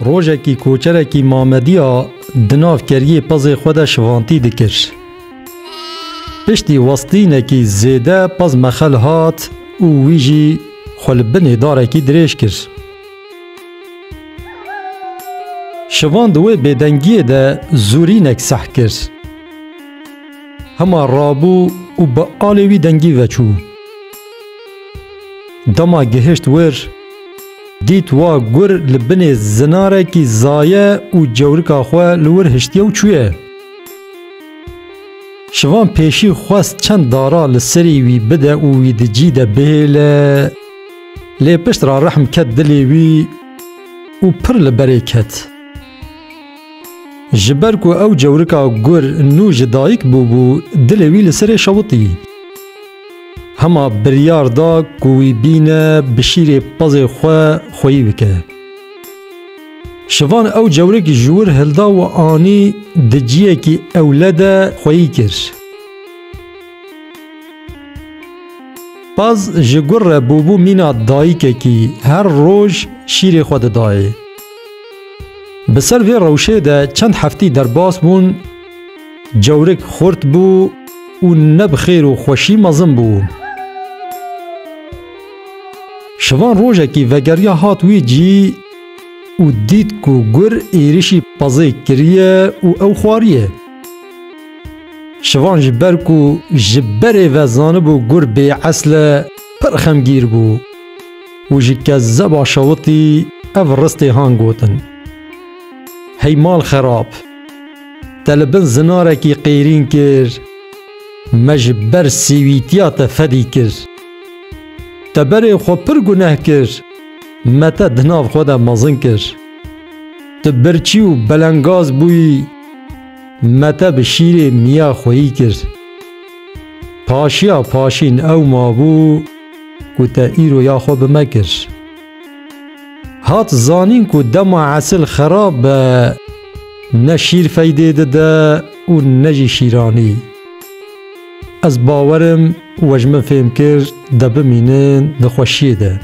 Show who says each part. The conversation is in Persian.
Speaker 1: روژکی کوچرکی مامدیا دناف کریه پز خود شوانتی دکر. پشتی وسطینکی زیده پز مخل هات او ویجی خلبن دارکی دریش کر. شوان دوی بدنگیه ده زورینک سح کر. هما رابو و با آلوی دنگی وچو. دما گهشت ور دیت وا گر لبن زناره کی زایه و جورکا خواه لور هشتیه و چویه. شوان پیشی خواست چند دارا لسری وی بده و وی دجی ده بهله لی پشت را رحم کت دلی وی و پر لبره کت. جبرکو او جورکا گر نو جدایک بو دلی وی لسری شوطی. هما بریار دا کوی بینه بشیر پز خویی بکه. شوان او جورک جور هلدا و آنی دجیه کی اولاد خویی کر. پز جگر بوبو مینا دایی که کی هر روز شیر خود دایی. بسر وی روشه ده چند هفتی در باس بون جورک خورد بو و نب خیر و خوشی مزم بو. شوان روژه کی وگریا هات وی جی و دید کو گر ایریشی پازه کریه و او خواریه. شوان جبر کو جبر وزانه بو گر بی اصل پرخم گیر بو و جی که زبا شوطی او رسته هانگوتن. هی مال خراب تلبن زناره کی قیرین کر مجبر سیویتیات فدی کر. تبری خو پر گناه کر متا دناف خدا مازن کر. تبرچی و بلنگاز بوی متا بشیر میا خویی کر. پاشیا پاشین او مابو کو تا ایرو یا خو بمکر. هات زانین کو دما عسل خراب نه شیر فیده ده و نجی شیرانی. از باورم وجمه فهم کرد دبه مینن دخوشیه ده.